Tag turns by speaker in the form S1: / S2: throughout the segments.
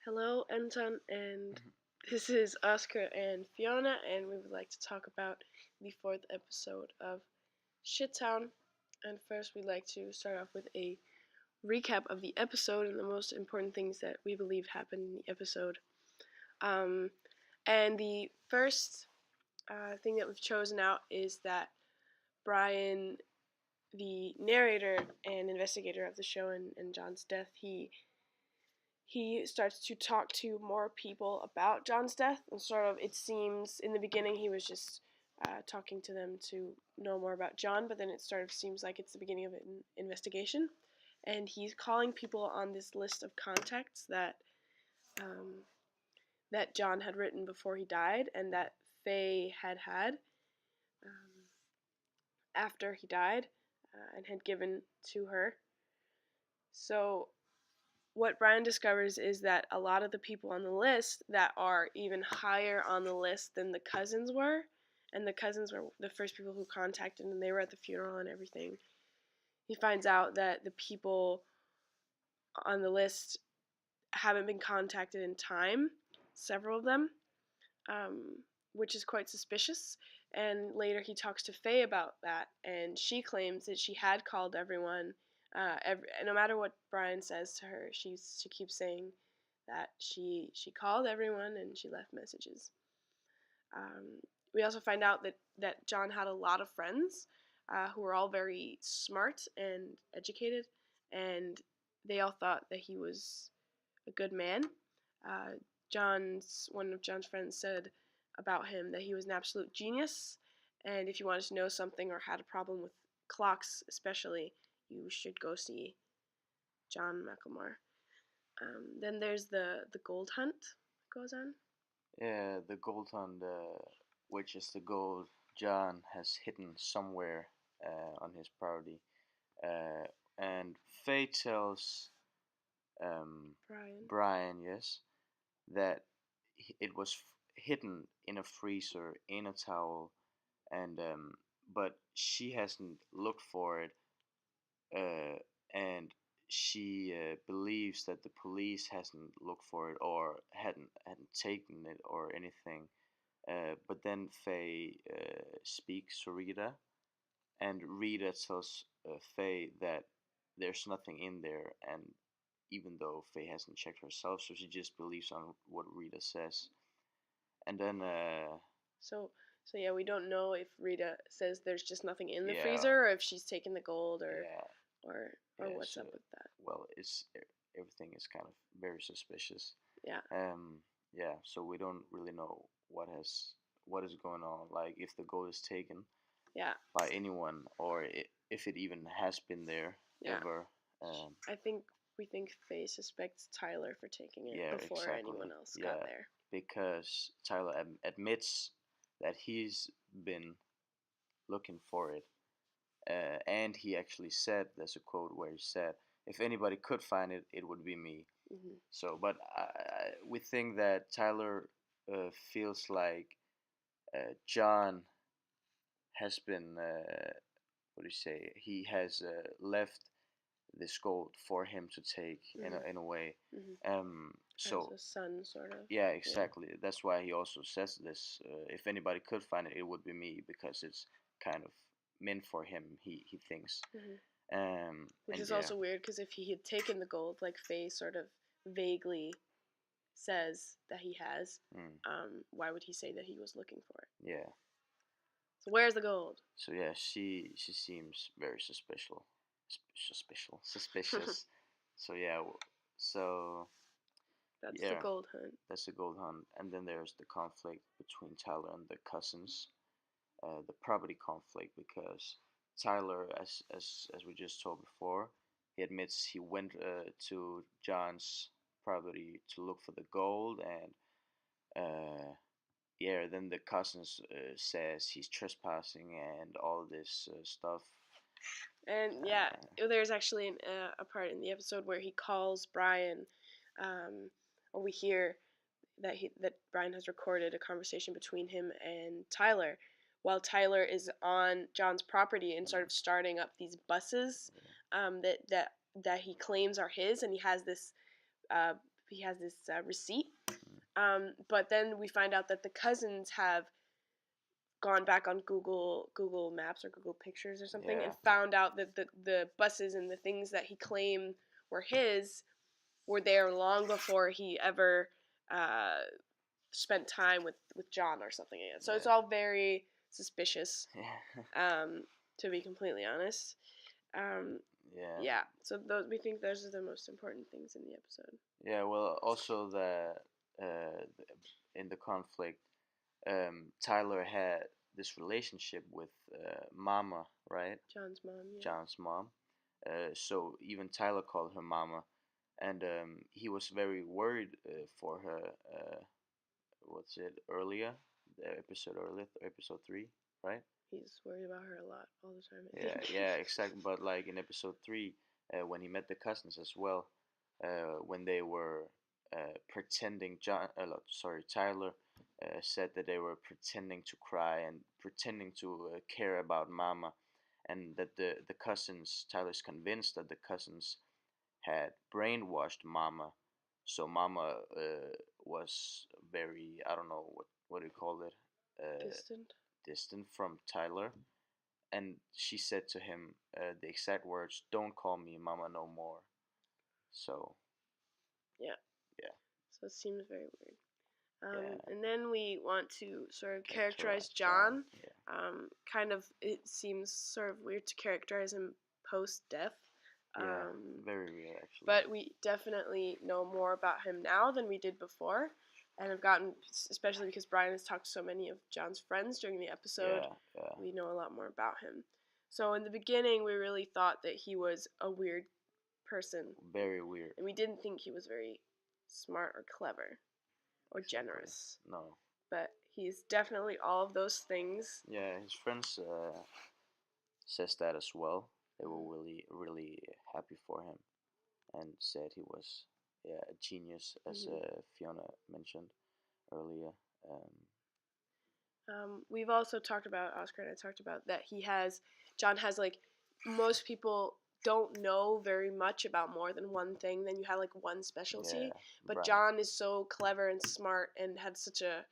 S1: Hello, Anton, and this is Oscar and Fiona, and we would like to talk about the fourth episode of Shittown. And first, we'd like to start off with a recap of the episode and the most important things that we believe happened in the episode. Um, and the first thing that we've chosen out is that Brian, the narrator and investigator of the show and John's death, he starts to talk to more people about John's death, and sort of it seems in the beginning he was just talking to them to know more about John, but then it sort of seems like it's the beginning of an investigation, and he's calling people on this list of contacts um, that John had written before he died, and that Faye had after he died, and had given to her. So what Brian discovers is that a lot of the people on the list that are even higher on the list than the cousins were, and the cousins were the first people who contacted him, and they were at the funeral and everything. He finds out that the people on the list haven't been contacted in time, several of them, um, which is quite suspicious. And later he talks to Faye about that, and she claims that she had called everyone. No matter what Brian says to her, she keeps saying that she called everyone and she left messages. We also find out that John had a lot of friends who were all very smart and educated, and they all thought that he was a good man. Uh, one of John's friends said about him that he was an absolute genius, and if you wanted to know something or had a problem with clocks, especially, you should go see John McLemore. Then there's the gold hunt that goes on.
S2: Yeah, the gold hunt, which is the gold John has hidden somewhere on his property. Uh, and Faye tells
S1: Brian.
S2: Brian, yes, that it was hidden in a freezer in a towel, and but she hasn't looked for it, uh, and she believes that the police hasn't looked for it or hadn't taken it or anything. But then Faye speaks to Rita, and Rita tells Faye that there's nothing in there, and even though Faye hasn't checked herself, so she just believes on what Rita says. And then,
S1: So so yeah, we don't know if Rita says there's just nothing in the
S2: yeah,
S1: freezer, or if she's taken the gold,
S2: yeah,
S1: or
S2: yeah.
S1: what's
S2: So,
S1: up with that.
S2: well, everything is kind of very suspicious.
S1: Yeah,
S2: Yeah. So we don't really know what is going on. Like if the gold is taken
S1: yeah,
S2: by anyone, or if it even has been there
S1: yeah.
S2: ever.
S1: I think we think Faye suspects Tyler for taking it
S2: Yeah,
S1: before
S2: exactly.
S1: anyone else got
S2: Yeah,
S1: there.
S2: because Tyler admits that he's been looking for it, and he actually said, there's a quote where he said, "If anybody could find it, it would be me."
S1: Hmm.
S2: So, but we think that Tyler feels like John has been, what do you say? He has left this gold for him to take
S1: Hmm.
S2: in a way.
S1: Hmm.
S2: So
S1: As a son, sort of.
S2: yeah, exactly. That's why he also says this. If anybody could find it, it would be me because it's kind of meant for him. He thinks.
S1: Hmm. Which
S2: And
S1: is
S2: yeah,
S1: also weird because if he had taken the gold, like Faye sort of vaguely says that he has,
S2: mm,
S1: why would he say that he was looking for it?
S2: yeah.
S1: So where's the gold?
S2: So yeah, she seems very suspicious. So yeah, so
S1: That's the
S2: yeah,
S1: gold hunt.
S2: that's the gold hunt. And then there's the conflict between Tyler and the cousins, the property conflict because Tyler, as we just told before, he admits he went to John's property to look for the gold, and yeah, then the cousins says he's trespassing and all this stuff.
S1: And yeah, there's actually a part in the episode where he calls Brian, or we hear that Brian has recorded a conversation between him and Tyler, while Tyler is on John's property and sort of starting up these buses that he claims are his, and he has this uh, he has this receipt. But then we find out that the cousins have gone back on Google Maps or Google Pictures or something and found out that the buses and the things that he claimed were his were there long before he ever spent time with John or something like that. So it's all very suspicious. To be completely honest. Yeah. So we think those are the most important things in the episode.
S2: Yeah. Well, also in the conflict, Tyler had this relationship with Mama, right?
S1: John's mom. Yeah.
S2: John's mom. So even Tyler called her Mama, and he was very worried for her. What's it earlier? The episode earlier, episode 3, right?
S1: He's worried about her a lot all the time. I think.
S2: Yeah, exactly. But like in episode 3, when he met the cousins as well, when they were pretending, Tyler said that they were pretending to cry and pretending to care about Mama, and that the cousins, Tyler's convinced that the cousins had brainwashed Mama, so Mama was very, I don't know what do you call it, distant from Tyler, and she said to him the exact words, "Don't call me Mama no more." So
S1: yeah. So it seems very weird. And then we want to sort of characterize John. Kind of, it seems sort of weird to characterize him post-death.
S2: Very weird actually.
S1: But we definitely know more about him now than we did before, and have gotten, especially because Brian has talked to so many of John's friends during the episode, we know a lot more about him. So in the beginning, we really thought that he was a weird person.
S2: Very weird.
S1: And we didn't think he was very smart or clever or generous.
S2: No.
S1: But he's definitely all of those things.
S2: Yeah, his friends says that as well. They were really, really happy for him and said he was a genius, as Fiona mentioned earlier.
S1: We've also talked about, Oscar and I talked about, that John has, like, most people don't know very much about more than one thing. Then you have, like, one specialty. But Brian. John is so clever and smart and had such a,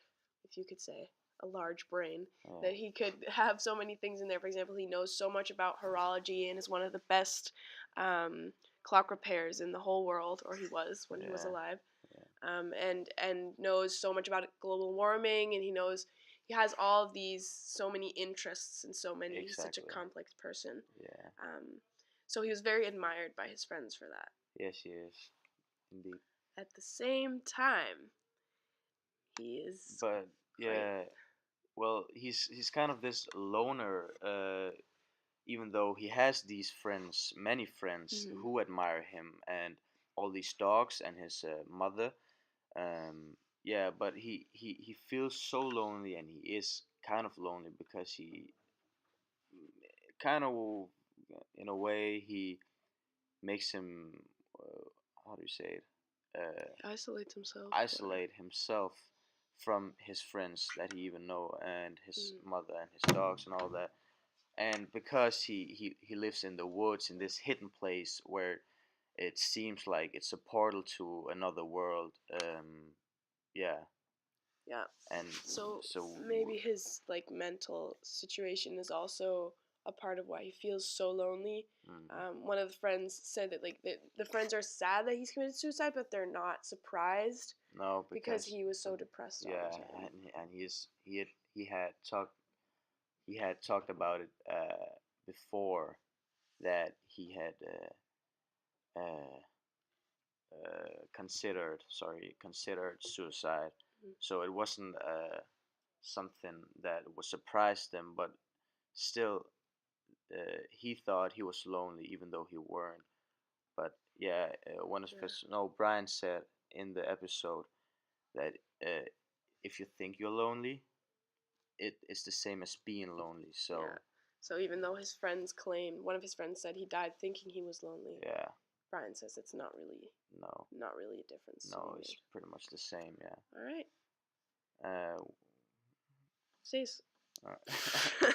S1: if you could say, a large brain, that he could have so many things in there. For example, he knows so much about horology and is one of the best clock repairs in the whole world, or he was when he was alive. And knows so much about global warming, and he has all of these, so many interests and so many, he's such a complex person. So he was very admired by his friends for that.
S2: Yes, he is, indeed.
S1: At the same time, he is great.
S2: Well, he's kind of this loner, even though he has these friends, many friends who admire him, and all these dogs and his mother. But he feels so lonely, and he is kind of lonely because he kind of, in a way, he makes him, how do you say it? Isolate himself from his friends that he even know, and his mother and his dogs and all that. And because he lives in the woods, in this hidden place where it seems like it's a portal to another world. And
S1: so maybe his, like, mental situation is also a part of why he feels so lonely. One of the friends said that, like, the friends are sad that he's committed suicide, but they're not surprised.
S2: No,
S1: because he was so depressed all the time.
S2: And he had talked about it before, that he had considered suicide. So it wasn't something that would surprise them, but still he thought he was lonely even though he weren't. But Brian said in the episode that if you think you're lonely, it's the same as being lonely.
S1: So even though his friends claimed, one of his friends said he died thinking he was lonely. Brian says it's not really a difference.
S2: No, it's pretty much the same.
S1: All right. Cease.
S2: All right.